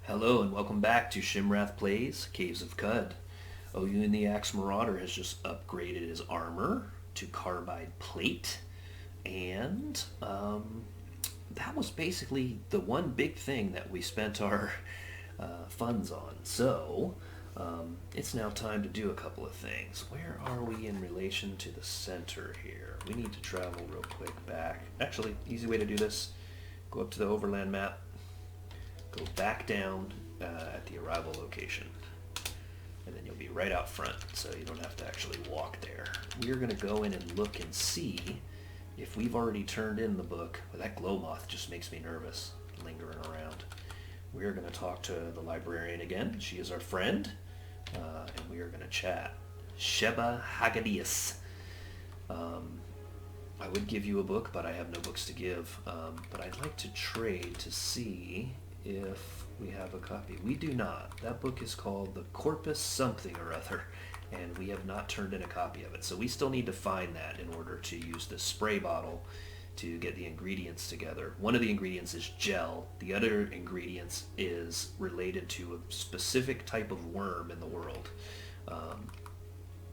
Hello and welcome back to Shimrath Plays Caves of Qud. Oyuun the Axe Marauder has just upgraded his armor to carbide plate, and that was basically the one big thing that we spent our funds on. So it's now time to do a couple of things. Where are we in relation to the center here? We need to travel real quick back. Actually, easy way to do this, go up to the overland map, go back down at the arrival location, and then you'll be right out front, so you don't have to actually walk there. We're going to go in and look and see if we've already turned in the book. Well, that glow moth just makes me nervous, lingering around. We're going to talk to the librarian again. She is our friend, and we are going to chat. Sheba Hagadius. I would give you a book, but I have no books to give. But I'd like to trade to see if we have a copy. We do not. That book is called The Corpus Something or Other, and we have not turned in a copy of it. So we still need to find that in order to use the spray bottle to get the ingredients together. One of the ingredients is gel. The other ingredients is related to a specific type of worm in the world.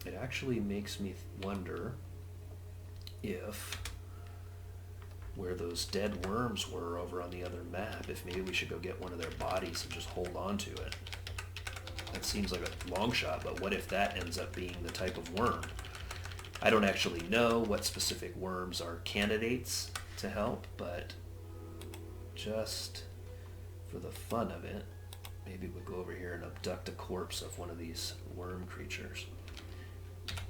It actually makes me wonder if where those dead worms were over on the other map, if maybe we should go get one of their bodies and just hold on to it. That seems like a long shot, but what if that ends up being the type of worm? I don't actually know what specific worms are candidates to help, but just for the fun of it, maybe we'll go over here and abduct a corpse of one of these worm creatures.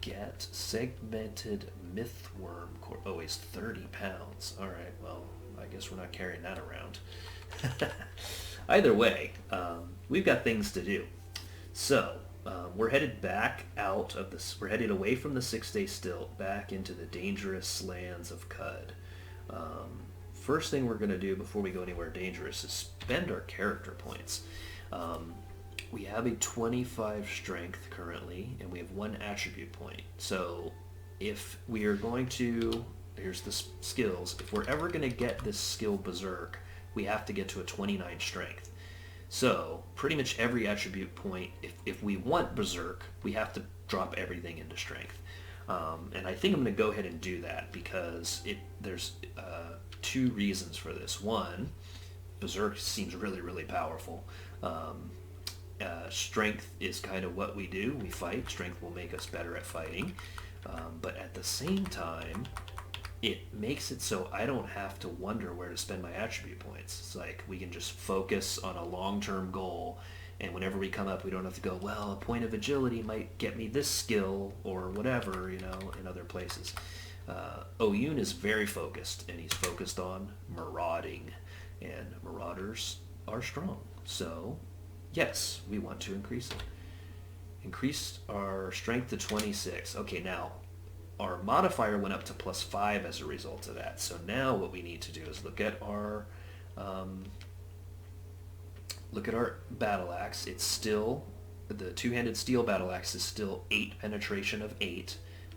Get segmented mythworm corpse. Oh, he's 30 pounds. All right, well, I guess we're not carrying that around. Either way, we've got things to do. So we're headed back out of this. We're headed away from the 6-day stilt back into the dangerous lands of Qud. First thing we're going to do before we go anywhere dangerous is spend our character points. We have a 25 strength currently, and we have 1 attribute point. So if we are going to, here's the skills, if we're ever going to get this skill Berserk, we have to get to a 29 strength. So pretty much every attribute point, if we want Berserk, we have to drop everything into strength. And I think I'm going to go ahead and do that because there's 2 reasons for this. One, Berserk seems really, really powerful. Strength is kind of what we do. We fight. Strength will make us better at fighting. But at the same time, it makes it so I don't have to wonder where to spend my attribute points. It's like we can just focus on a long-term goal, and whenever we come up, we don't have to go, well, a point of agility might get me this skill or whatever, in other places. Oyuun is very focused, and he's focused on marauding, and marauders are strong. So yes, we want to increase it. Increase our strength to 26. Okay, now our modifier went up to +5 as a result of that. So now what we need to do is look at our battle axe. It's still, the two-handed steel battle axe is still 8 penetration of 8,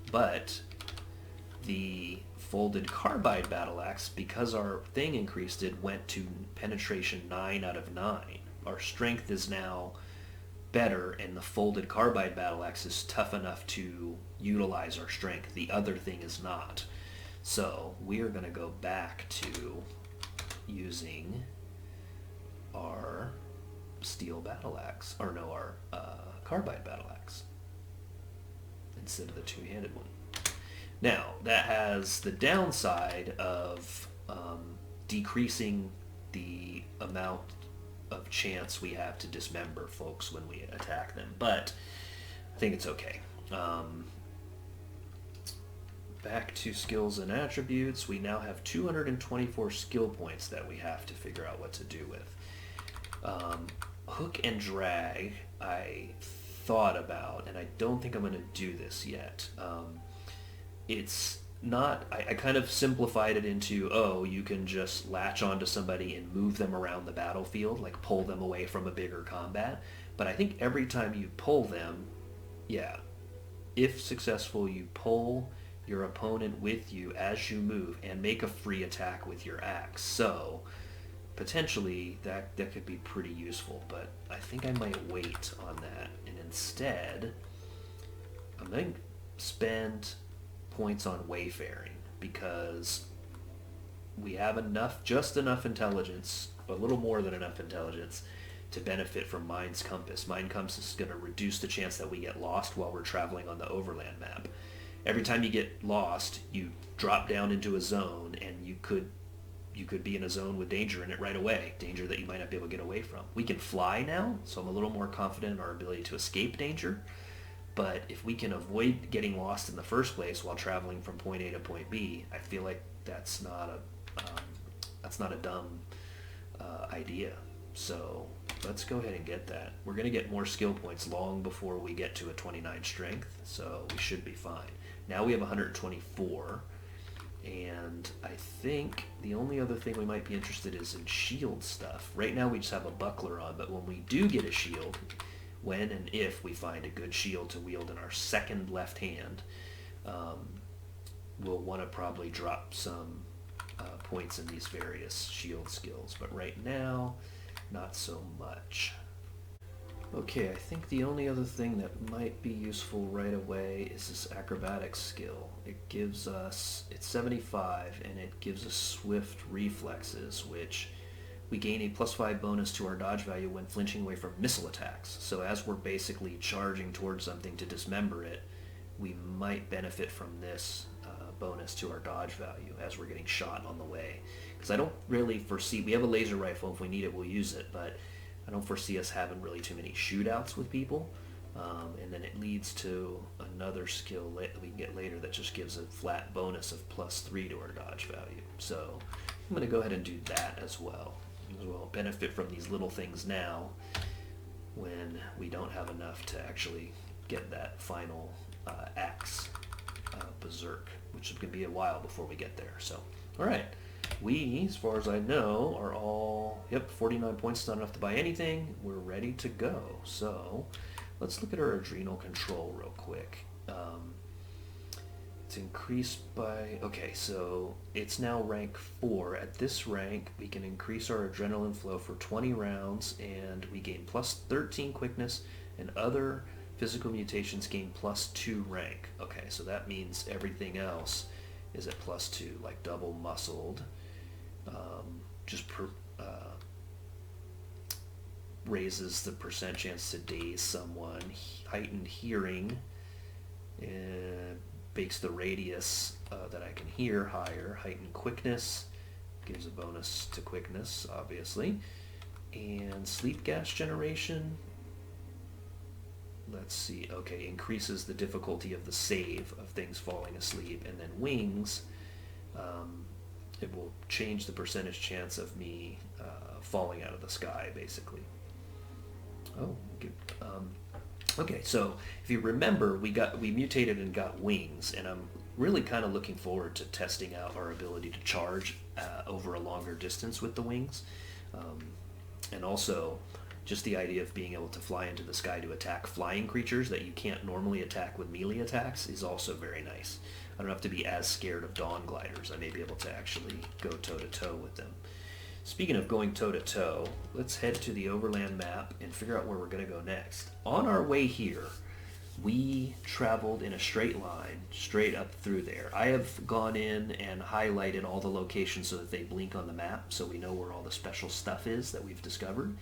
but the folded carbide battle axe, because our thing increased, it went to penetration 9 out of 9. Our strength is now better, and the folded carbide battle axe is tough enough to utilize our strength. The other thing is not. So we are going to go back to using our steel battle axe, or no, our carbide battle axe instead of the two-handed one. Now that has the downside of decreasing the amount of chance we have to dismember folks when we attack them, but I think it's okay. Back to skills and attributes. We now have 224 skill points that we have to figure out what to do with. Hook and drag I thought about, and I don't think I'm going to do this yet. It's not, I kind of simplified it into, you can just latch onto somebody and move them around the battlefield, like pull them away from a bigger combat. But I think every time you pull them, if successful, you pull your opponent with you as you move and make a free attack with your axe. So potentially that could be pretty useful, but I think I might wait on that, and instead I'm going to spend points on wayfaring, because we have just enough intelligence, a little more than enough intelligence, to benefit from Mind's Compass. Mind Compass is going to reduce the chance that we get lost while we're traveling on the overland map. Every time you get lost, you drop down into a zone, and you could be in a zone with danger in it right away, danger that you might not be able to get away from. We can fly now, so I'm a little more confident in our ability to escape danger. But if we can avoid getting lost in the first place while traveling from point A to point B, I feel like that's not a dumb idea. So let's go ahead and get that. We're going to get more skill points long before we get to a 29 strength, so we should be fine. Now we have 124, and I think the only other thing we might be interested is in shield stuff. Right now we just have a buckler on, but when we do get a shield, when and if we find a good shield to wield in our second left hand, we'll want to probably drop some points in these various shield skills. But right now, not so much. Okay, I think the only other thing that might be useful right away is this acrobatics skill. It's 75, and it gives us swift reflexes, which we gain a +5 bonus to our dodge value when flinching away from missile attacks. So as we're basically charging towards something to dismember it, we might benefit from this bonus to our dodge value as we're getting shot on the way. Because I don't really foresee, we have a laser rifle, if we need it we'll use it, but I don't foresee us having really too many shootouts with people. And then it leads to another skill that we can get later that just gives a flat bonus of +3 to our dodge value. So I'm going to go ahead and do that as well. Benefit from these little things now when we don't have enough to actually get that final axe berserk, which is going to be a while before we get there. So, alright, we, as far as I know, are all, 49 points, not enough to buy anything. We're ready to go. So let's look at our adrenal control real quick. It's increased by, okay, so it's now rank 4. At this rank, we can increase our adrenaline flow for 20 rounds, and we gain +13 quickness, and other physical mutations gain +2 rank. Okay, so that means everything else is at +2, like double muscled, raises the percent chance to daze someone, heightened hearing, and makes the radius that I can hear higher. Heightened quickness gives a bonus to quickness, obviously. And sleep gas generation, let's see, okay, increases the difficulty of the save of things falling asleep. And then wings, it will change the percentage chance of me falling out of the sky, basically. Oh, good. Okay, so if you remember, we mutated and got wings, and I'm really kind of looking forward to testing out our ability to charge over a longer distance with the wings, and also just the idea of being able to fly into the sky to attack flying creatures that you can't normally attack with melee attacks is also very nice. I don't have to be as scared of dawn gliders. I may be able to actually go toe-to-toe with them. Speaking of going toe-to-toe, let's head to the overland map and figure out where we're going to go next. On our way here, we traveled in a straight line, straight up through there. I have gone in and highlighted all the locations so that they blink on the map, so we know where all the special stuff is that we've discovered.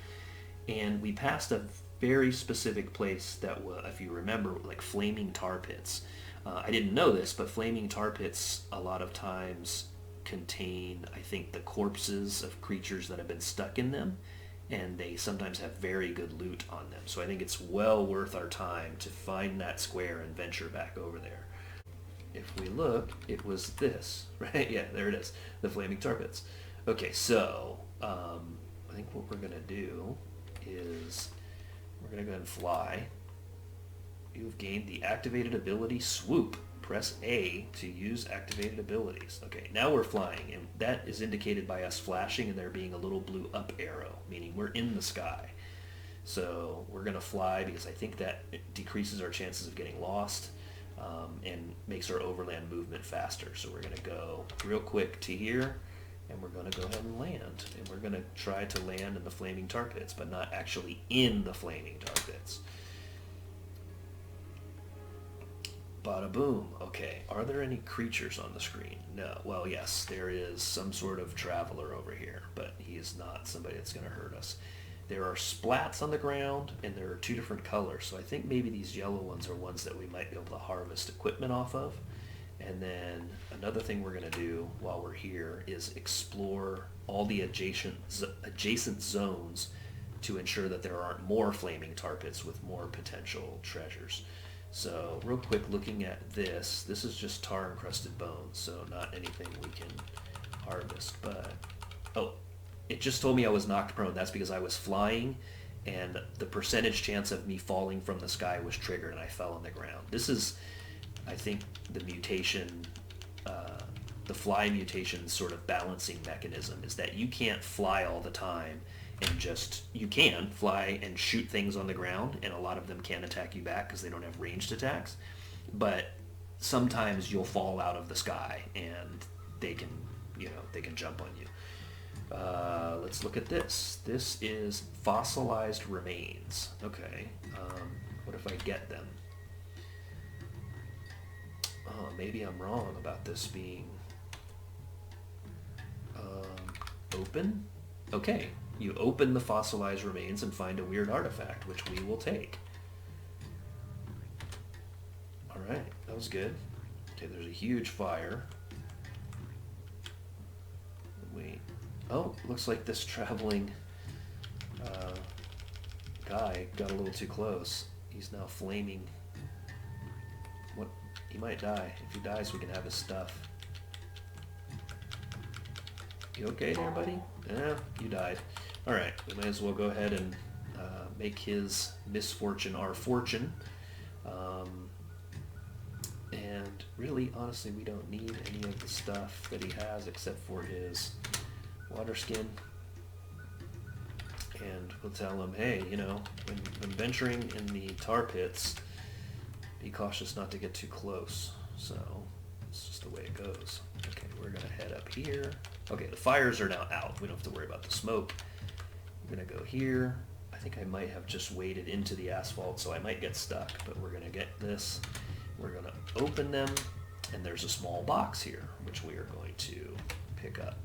And we passed a very specific place that, if you remember, like flaming tar pits. I didn't know this, but flaming tar pits a lot of times contain, I think, the corpses of creatures that have been stuck in them, and they sometimes have very good loot on them. So I think it's well worth our time to find that square and venture back over there. If we look, it was this, right? Yeah, there it is, the flaming tar pits. Okay, so I think what we're going to do is we're going to go ahead and fly. You've gained the activated ability Swoop. Press A to use activated abilities. Okay, now we're flying, and that is indicated by us flashing and there being a little blue up arrow, meaning we're in the sky. So we're going to fly because I think that it decreases our chances of getting lost and makes our overland movement faster. So we're going to go real quick to here, and we're going to go ahead and land. And we're going to try to land in the flaming tar pits, but not actually in the flaming tar pits. Bada boom. Okay, are there any creatures on the screen? No. Well, yes, there is some sort of traveler over here, but he is not somebody that's going to hurt us. There are splats on the ground, and there are 2 different colors, so I think maybe these yellow ones are ones that we might be able to harvest equipment off of. And then another thing we're going to do while we're here is explore all the adjacent zones to ensure that there aren't more flaming tar pits with more potential treasures. So real quick, looking at this is just tar encrusted bones, so not anything we can harvest. But oh, it just told me I was knocked prone. That's because I was flying, and the percentage chance of me falling from the sky was triggered, and I fell on the ground. This is, I think, the mutation, the fly mutation sort of balancing mechanism is that you can't fly all the time and just, you can fly and shoot things on the ground, and a lot of them can attack you back because they don't have ranged attacks, but sometimes you'll fall out of the sky and they can, they can jump on you. Let's look at this. This is fossilized remains. Okay, what if I get them? Oh, maybe I'm wrong about this being open. Okay, you open the fossilized remains and find a weird artifact, which we will take. Alright, that was good. Okay, there's a huge fire. Wait. Oh, looks like this traveling guy got a little too close. He's now flaming. What? He might die. If he dies, we can have his stuff. You okay there, buddy? Yeah, you died. Alright, we might as well go ahead and make his misfortune our fortune. And really, honestly, we don't need any of the stuff that he has except for his water skin. And we'll tell him, hey, when venturing in the tar pits, be cautious not to get too close. So, it's just the way it goes. Okay, we're going to head up here. Okay, the fires are now out. We don't have to worry about the smoke. I'm going to go here. I think I might have just waded into the asphalt, so I might get stuck, but we're going to get this. We're going to open them, and there's a small box here, which we are going to pick up.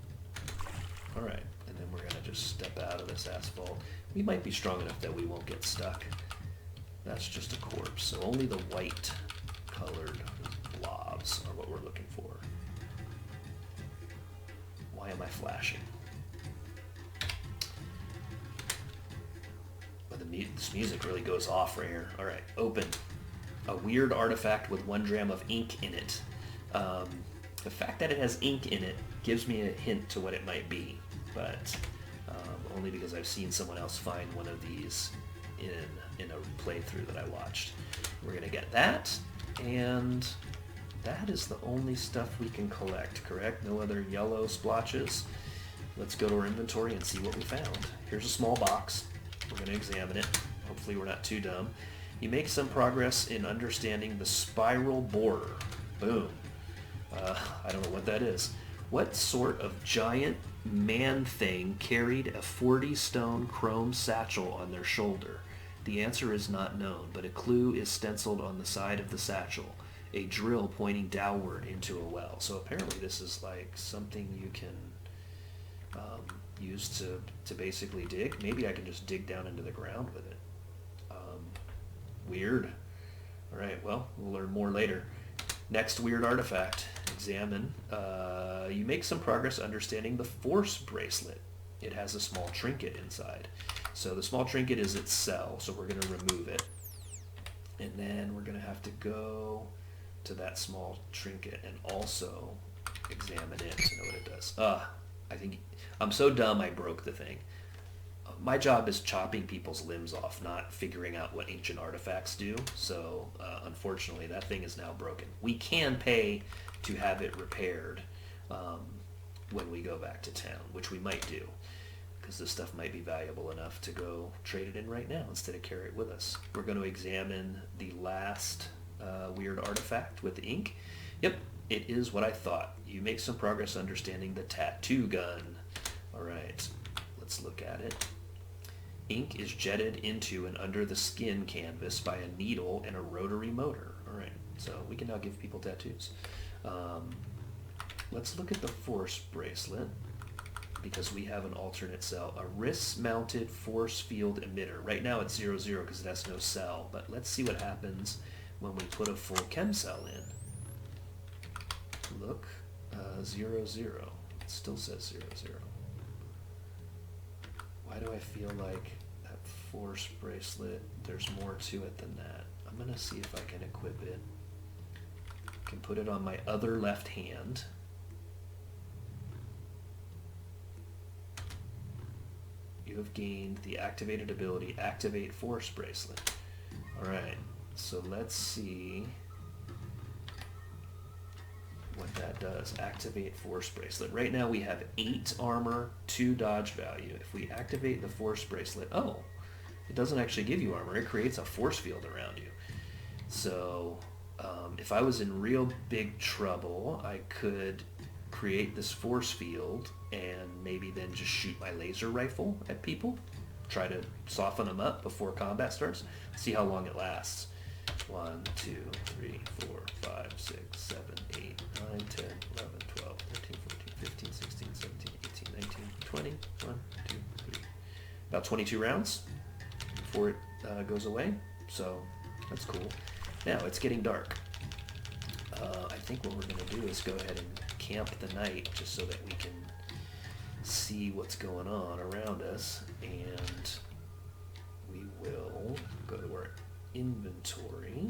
All right, and then we're going to just step out of this asphalt. We might be strong enough that we won't get stuck. That's just a corpse, so only the white colored blobs are what we're looking for. Why am I flashing? Well, this music really goes off right here. All right, open. A weird artifact with 1 gram of ink in it. The fact that it has ink in it gives me a hint to what it might be, but only because I've seen someone else find one of these in a playthrough that I watched. We're gonna get that, and that is the only stuff we can collect, correct? No other yellow splotches. Let's go to our inventory and see what we found. Here's a small box. We're gonna examine it. Hopefully we're not too dumb. You make some progress in understanding the spiral borer. Boom. I don't know what that is. What sort of giant man thing carried a 40-stone chrome satchel on their shoulder? The answer is not known, but a clue is stenciled on the side of the satchel. A drill pointing downward into a well. So apparently this is like something you can use to basically dig. Maybe I can just dig down into the ground with it. Weird. Alright, well, we'll learn more later. Next weird artifact. Examine. You make some progress understanding the force bracelet. It has a small trinket inside. So the small trinket is its cell, so we're going to remove it. And then we're going to have to go to that small trinket and also examine it to know what it does. I think I'm so dumb I broke the thing. My job is chopping people's limbs off, not figuring out what ancient artifacts do. So unfortunately, that thing is now broken. We can pay to have it repaired when we go back to town, which we might do, because this stuff might be valuable enough to go trade it in right now instead of carry it with us. We're going to examine the last weird artifact with the ink. Yep, it is what I thought. You make some progress understanding the tattoo gun. All right, let's look at it. Ink is jetted into and under the skin canvas by a needle and a rotary motor. All right, so we can now give people tattoos. Let's look at the force bracelet, because we have an alternate cell. A wrist-mounted force field emitter. Right now it's 0, 0 because it has no cell, but let's see what happens when we put a full chem cell in. Look, 0, 0. It still says 0, 0. Why do I feel like that force bracelet, there's more to it than that? I'm gonna see if I can equip it. I can put it on my other left hand. You have gained the activated ability, Activate Force Bracelet. Alright, so let's see what that does. Activate Force Bracelet. Right now we have 8 armor, 2 dodge value. If we activate the Force Bracelet, oh, it doesn't actually give you armor. It creates a force field around you. So if I was in real big trouble, I could create this force field and maybe then just shoot my laser rifle at people, try to soften them up before combat starts, see how long it lasts. 1, 2, 3, 4, 5, 6, 7, 8, 9, 10, 11, 12, 13, 14, 15, 16, 17, 18, 19, 20, 1, 2, 3. About 22 rounds before it goes away, so that's cool. Now it's getting dark. I think what we're going to do is go ahead and camp the night just so that we can see what's going on around us, and we will go to our inventory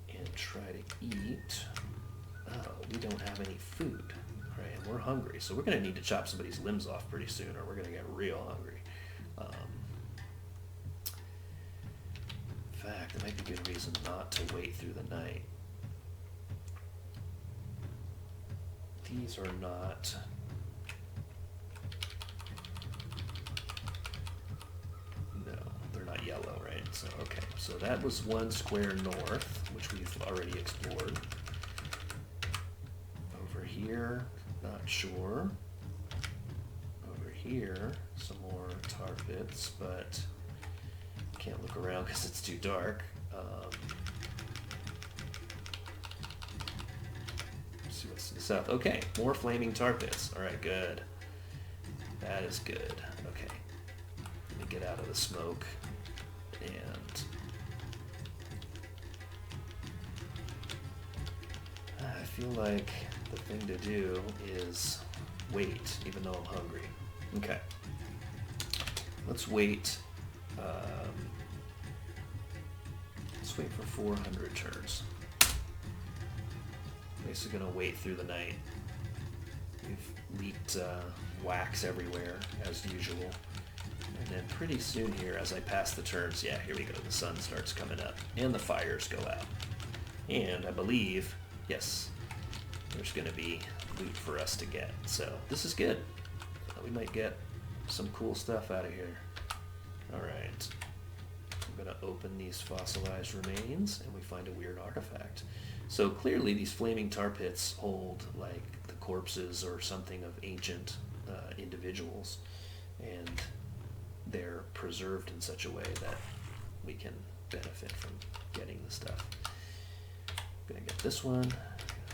and try to eat. Oh, we don't have any food, right? And we're hungry, so we're going to need to chop somebody's limbs off pretty soon, or we're going to get real hungry. In fact, there might be good reason not to wait through the night. These are not... No, they're not yellow, right? So, okay. So that was 1 square north, which we've already explored. Over here, not sure. Over here, some more tar pits, but can't look around because it's too dark. See what's to the south. Okay, more flaming tar pits. Alright, good. That is good. Okay. Let me get out of the smoke. And I feel like the thing to do is wait, even though I'm hungry. Okay. Let's wait. Let's wait for 400 turns. Basically gonna wait through the night. We've leaked wax everywhere, as usual. And then pretty soon here, as I pass the turns, yeah, here we go, the sun starts coming up, and the fires go out. And I believe, yes, there's gonna be loot for us to get. So this is good. We might get some cool stuff out of here. Alright. I'm gonna open these fossilized remains, and we find a weird artifact. So clearly these flaming tar pits hold like the corpses or something of ancient individuals, and they're preserved in such a way that we can benefit from getting the stuff. I'm gonna get this one,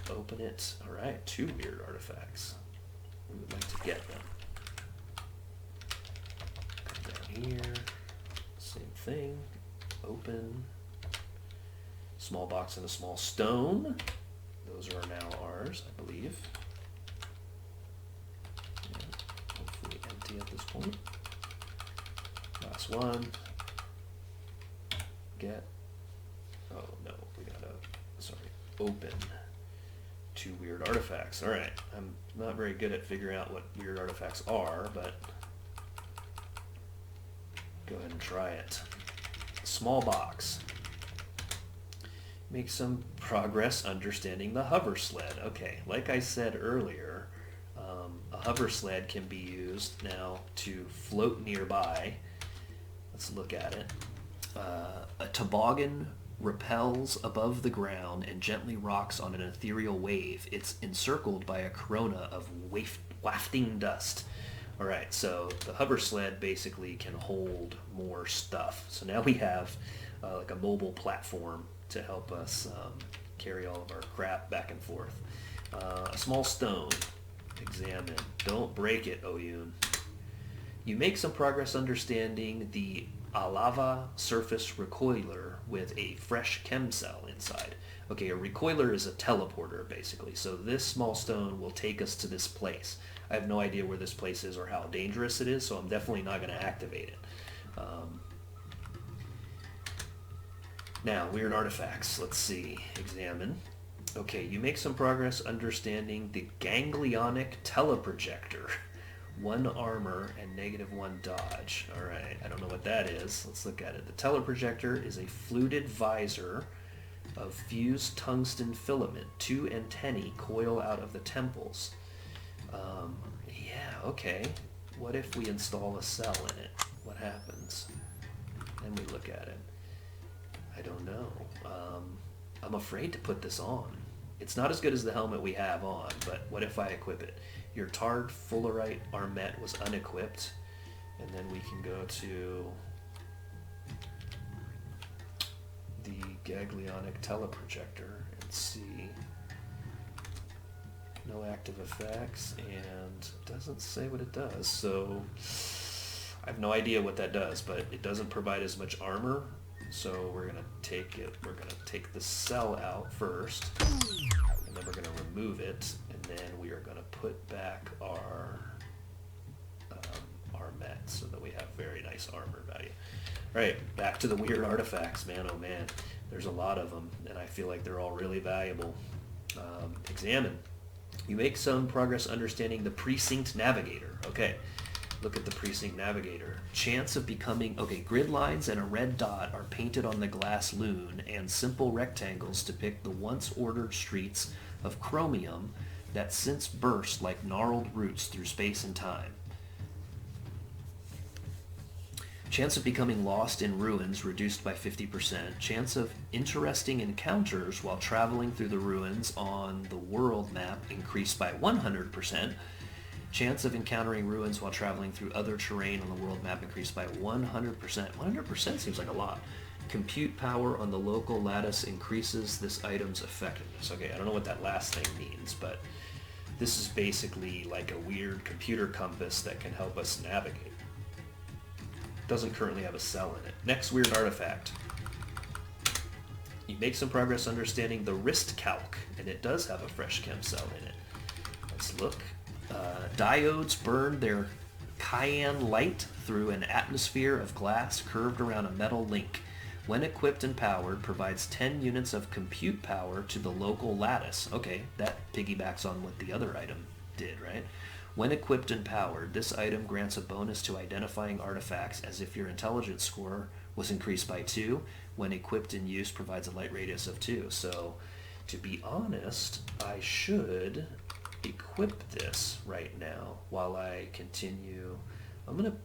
open it. Alright, 2 weird artifacts. We would like to get them. Come down here, same thing, open. Small box and a small stone. Those are now ours, I believe. And hopefully empty at this point. Last one. Get. Oh no, we gotta, open 2 weird artifacts. Alright, I'm not very good at figuring out what weird artifacts are, but go ahead and try it. Small box. Make some progress understanding the hover sled. Okay, like I said earlier, a hover sled can be used now to float nearby. Let's look at it. A toboggan repels above the ground and gently rocks on an ethereal wave. It's encircled by a corona of wafting dust. All right, so the hover sled basically can hold more stuff. So now we have like a mobile platform to help us carry all of our crap back and forth. A small stone. Examine. Don't break it, Oyuun. You make some progress understanding the Alava surface recoiler with a fresh chem cell inside. Okay, a recoiler is a teleporter, basically. So this small stone will take us to this place. I have no idea where this place is or how dangerous it is, so I'm definitely not going to activate it. Now, weird artifacts. Let's see. Examine. Okay, you make some progress understanding the ganglionic teleprojector. 1 armor and -1 dodge. Alright, I don't know what that is. Let's look at it. The teleprojector is a fluted visor of fused tungsten filament. 2 antennae coil out of the temples. Yeah, okay. What if we install a cell in it? What happens? Then we look at it. I don't know. I'm afraid to put this on. It's not as good as the helmet we have on, but what if I equip it? Your tarred fullerite armet was unequipped, and then we can go to the ganglionic teleprojector and see no active effects, and it doesn't say what it does, so I have no idea what that does, but it doesn't provide as much armor, so we're gonna take the cell out first, and then we're gonna remove it, and then we are gonna put back our met so that we have very nice armor value. All right, back to the weird artifacts, man. Oh man, there's a lot of them, and I feel like they're all really valuable. Examine. You make some progress understanding the precinct navigator. Okay, look at the precinct navigator. Chance of becoming, okay, grid lines and a red dot are painted on the glass loon, and simple rectangles depict the once ordered streets of chromium that since burst like gnarled roots through space and time. Chance of becoming lost in ruins reduced by 50%. Chance of interesting encounters while traveling through the ruins on the world map increased by 100%. Chance of encountering ruins while traveling through other terrain on the world map increased by 100%. 100% seems like a lot. Compute power on the local lattice increases this item's effectiveness. Okay, I don't know what that last thing means, but this is basically like a weird computer compass that can help us navigate. Doesn't currently have a cell in it. Next weird artifact. You make some progress understanding the wrist calc, and it does have a fresh chem cell in it. Let's look. Diodes burn their cyan light through an atmosphere of glass curved around a metal link. When equipped and powered, provides 10 units of compute power to the local lattice. Okay, that piggybacks on what the other item did, right? When equipped and powered, this item grants a bonus to identifying artifacts as if your intelligence score was increased by 2. When equipped in use, provides a light radius of 2. So, to be honest, I should equip this right now while I continue. I'm going to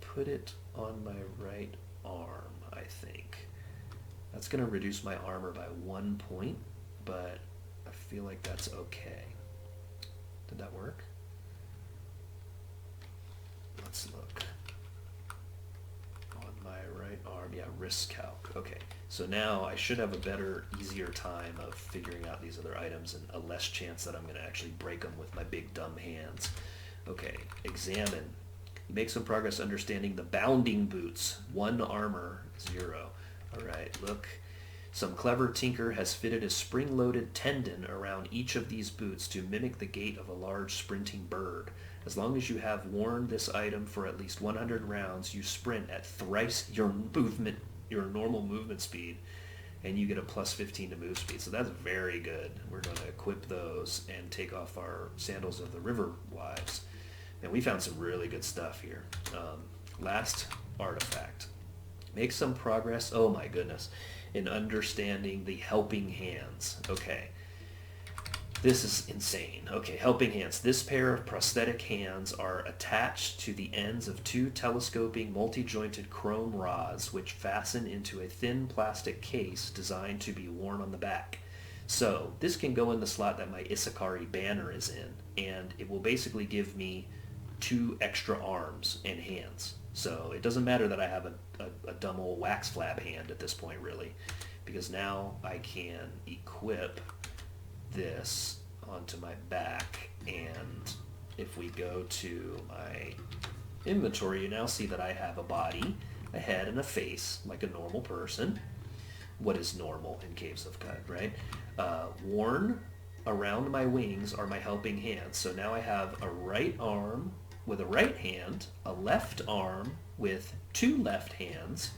put it on my right arm, I think. That's going to reduce my armor by 1 point, but I feel like that's okay. Did that work? Let's look. On my right arm, yeah, wrist calc. Okay, so now I should have a better, easier time of figuring out these other items and a less chance that I'm going to actually break them with my big dumb hands. Okay, examine. You make some progress understanding the bounding boots. 1 armor, 0. Alright, look. Some clever tinker has fitted a spring-loaded tendon around each of these boots to mimic the gait of a large sprinting bird. As long as you have worn this item for at least 100 rounds, you sprint at thrice your normal movement speed, and you get a plus 15 to move speed. So that's very good. We're going to equip those and take off our Sandals of the River Wives. And we found some really good stuff here. Last artifact. Make some progress, oh my goodness, in understanding the helping hands. Okay. This is insane. Okay, helping hands. This pair of prosthetic hands are attached to the ends of two telescoping multi-jointed chrome rods which fasten into a thin plastic case designed to be worn on the back. So this can go in the slot that my Isakari banner is in, and it will basically give me 2 extra arms and hands. So it doesn't matter that I have a dumb old wax flab hand at this point, really, because now I can equip this onto my back, and if we go to my inventory, you now see that I have a body, a head, and a face like a normal person. What is normal in Caves of Qud, right? Worn around my wings are my helping hands. So now I have a right arm with a right hand, a left arm with 2 left hands,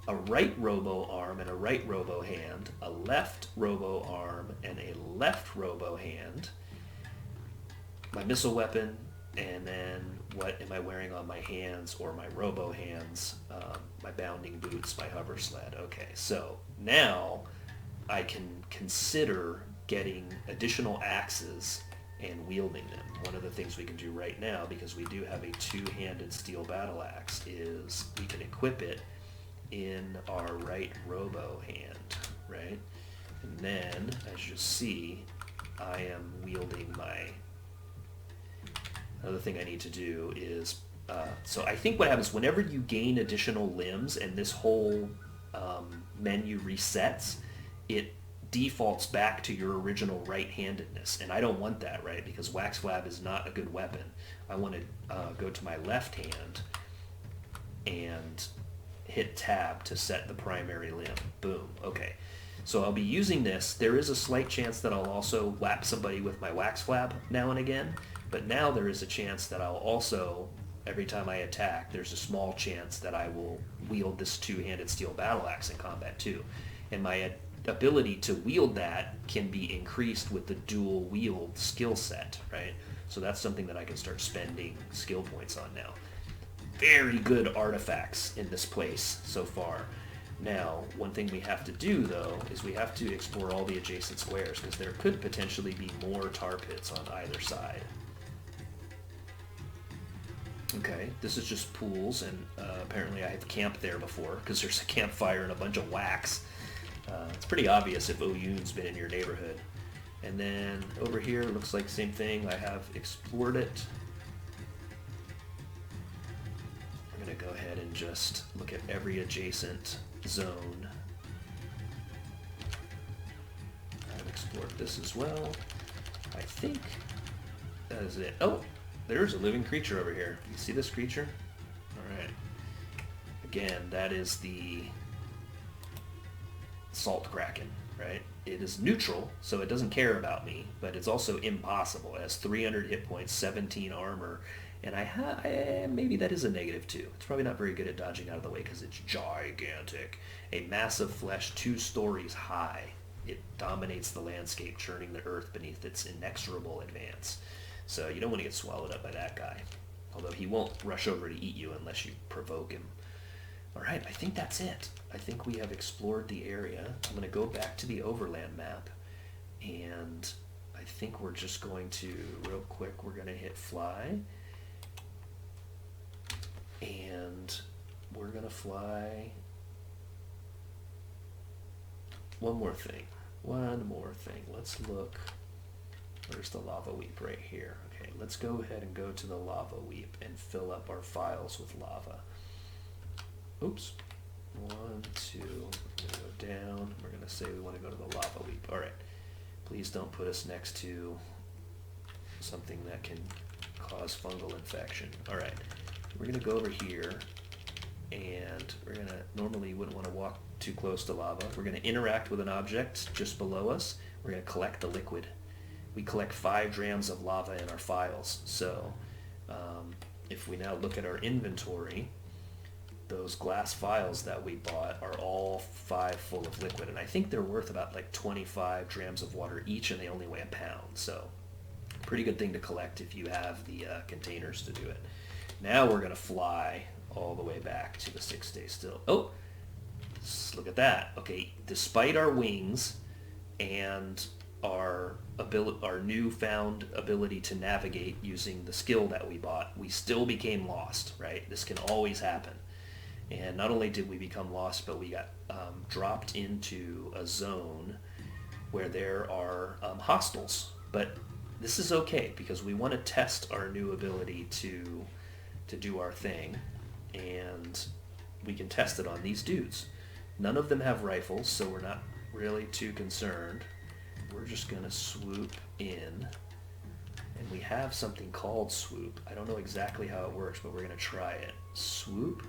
a right robo arm and a right robo hand, a left robo arm and a left robo hand, my missile weapon, and then what am I wearing on my hands or my robo hands, my bounding boots, my hover sled. Okay, so now I can consider getting additional axes and wielding them. One of the things we can do right now, because we do have a 2-handed steel battle axe, is we can equip it in our right robo hand, right? And then, as you see, I am wielding my... Another thing I need to do is... so I think what happens, whenever you gain additional limbs and this whole menu resets, it defaults back to your original right-handedness. And I don't want that, right? Because Wax Flab is not a good weapon. I want to go to my left hand and hit tab to set the primary limb. Boom. Okay. So I'll be using this. There is a slight chance that I'll also whap somebody with my Wax Flab now and again, but now there is a chance that I'll also, every time I attack, there's a small chance that I will wield this 2-handed steel battle axe in combat too. And my ability to wield that can be increased with the dual wield skill set, right? So that's something that I can start spending skill points on now. Very good artifacts in this place so far. Now, one thing we have to do, though, is we have to explore all the adjacent squares, because there could potentially be more tar pits on either side. Okay, this is just pools, and apparently I have camped there before, because there's a campfire and a bunch of wax. It's pretty obvious if Oyuun's been in your neighborhood. And then over here, it looks like the same thing. I have explored it. I'm going to go ahead and just look at every adjacent zone. I've explored this as well. I think that is it. Oh, there's a living creature over here. You see this creature? Alright. Again, that is the Salt Kraken, right? It is neutral, so it doesn't care about me, but it's also impossible. It has 300 hit points, 17 armor, and maybe that is a -2. It's probably not very good at dodging out of the way because it's gigantic. A massive flesh 2 stories high. It dominates the landscape, churning the earth beneath its inexorable advance. So you don't want to get swallowed up by that guy. Although he won't rush over to eat you unless you provoke him. Alright, I think that's it. I think we have explored the area. I'm going to go back to the overland map, and I think we're just going to, real quick, we're going to hit fly, and we're going to fly. One more thing. Let's look. Where's the lava weep? Right here. Okay, let's go ahead and go to the lava weep and fill up our files with lava. Oops. 1, 2, we're going to go down. We're going to say we want to go to the lava weep. Alright. Please don't put us next to something that can cause fungal infection. Alright. We're going to go over here, and we're going to, normally you wouldn't want to walk too close to lava. We're going to interact with an object just below us. We're going to collect the liquid. We collect 5 drams of lava in our files. So if we now look at our inventory, those glass vials that we bought are all 5 full of liquid, and I think they're worth about like 25 drams of water each, and they only weigh a pound. So pretty good thing to collect if you have the containers to do it. Now we're going to fly all the way back to the 6 days still. Oh, look at that. Okay, despite our wings and our newfound ability to navigate using the skill that we bought, we still became lost, right? This can always happen. And not only did we become lost, but we got dropped into a zone where there are hostiles. But this is okay because we want to test our new ability to do our thing, and we can test it on these dudes. None of them have rifles, so we're not really too concerned. We're just going to swoop in, and we have something called swoop. I don't know exactly how it works, but we're going to try it. Swoop.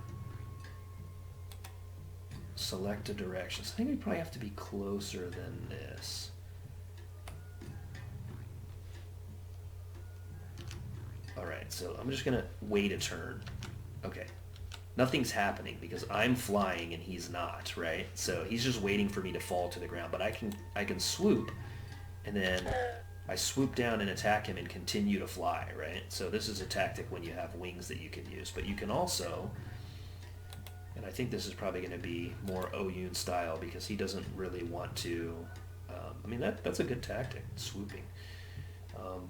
Select a direction. So I think we probably have to be closer than this. Alright, so I'm just going to wait a turn. Okay. Nothing's happening because I'm flying and he's not, right? So he's just waiting for me to fall to the ground. But I can swoop, and then I swoop down and attack him and continue to fly, right? So this is a tactic when you have wings that you can use. But you can also, and I think this is probably going to be more Oyuun style because he doesn't really want to, I mean, that's a good tactic, swooping.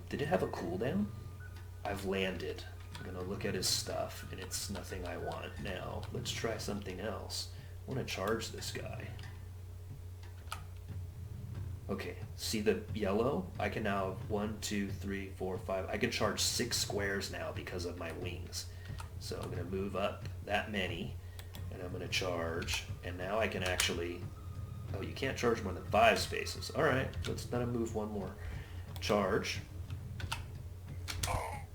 Did it have a cooldown? I've landed. I'm going to look at his stuff, and it's nothing I want. Now, let's try something else. I want to charge this guy. Okay, see the yellow? I can now, 1, 2, 3, 4, 5. I can charge 6 squares now because of my wings. So I'm going to move up that many, and I'm going to charge, and now I can actually, oh, you can't charge more than 5 spaces. All right, let's let him move one more. Charge.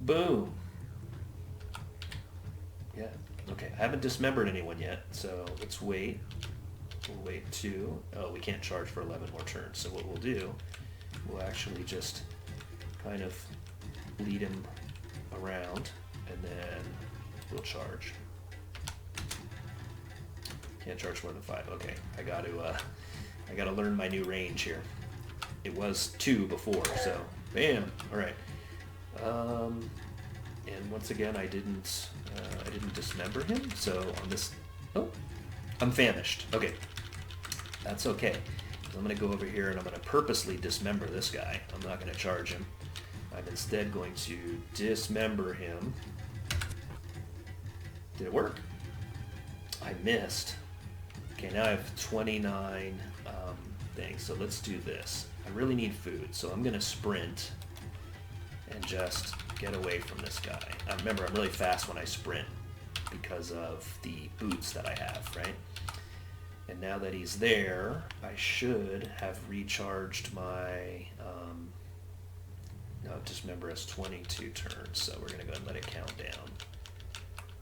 Boom. Yeah, okay. I haven't dismembered anyone yet, so let's wait. We'll wait 2. Oh, we can't charge for 11 more turns. So what we'll do, we'll actually just kind of lead him around, and then we'll charge. Can't charge more than 5. Okay, I got to learn my new range here. It was 2 before, so bam. All right. And once again, I didn't dismember him. So on this, oh, I'm famished. Okay, that's okay. I'm going to go over here and I'm going to purposely dismember this guy. I'm not going to charge him. I'm instead going to dismember him. Did it work? I missed. Okay, now I have 29 things. So let's do this. I really need food, so I'm going to sprint and just get away from this guy. Remember, I'm really fast when I sprint because of the boots that I have, right? And now that he's there, I should have recharged my, no, dismember has 22 turns, so we're going to go ahead and let it count down.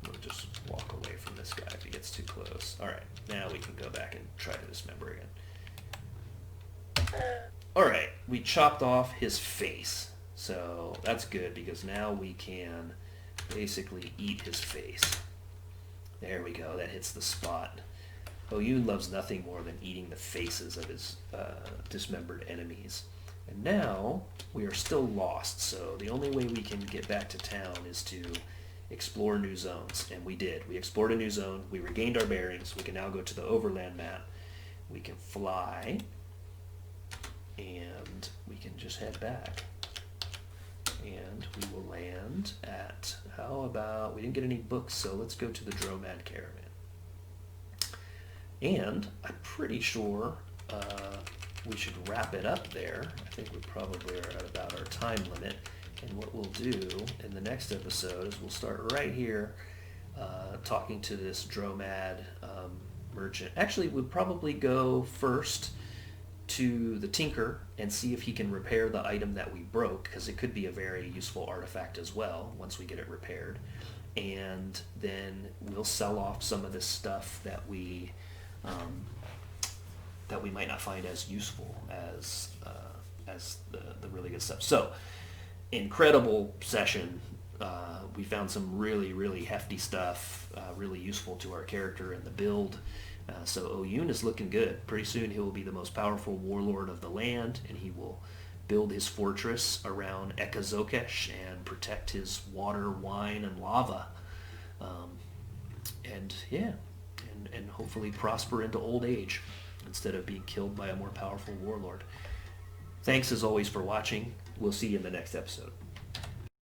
We'll just walk away from this guy if he gets too close. All right, now we can go back and try to dismember again. All right, we chopped off his face. So that's good because now we can basically eat his face. There we go, that hits the spot. Oyuun loves nothing more than eating the faces of his dismembered enemies. And now we are still lost, so the only way we can get back to town is to explore new zones. And we did. We explored a new zone, we regained our bearings, we can now go to the overland map. We can fly, and we can just head back. And we will land at, how about, we didn't get any books, so let's go to the Dromad Caravan. And I'm pretty sure we should wrap it up there. I think we probably are at about our time limit. And what we'll do in the next episode is we'll start right here talking to this Dromad merchant. Actually, we'll probably go first to the tinker and see if he can repair the item that we broke, because it could be a very useful artifact as well once we get it repaired. And then we'll sell off some of this stuff that we might not find as useful as the really good stuff. So, incredible session. We found some really, really hefty stuff, really useful to our character and the build. So Oyuun is looking good. Pretty soon he will be the most powerful warlord of the land, and he will build his fortress around Ekazokesh and protect his water, wine, and lava. And hopefully prosper into old age instead of being killed by a more powerful warlord. Thanks as always for watching. We'll see you in the next episode.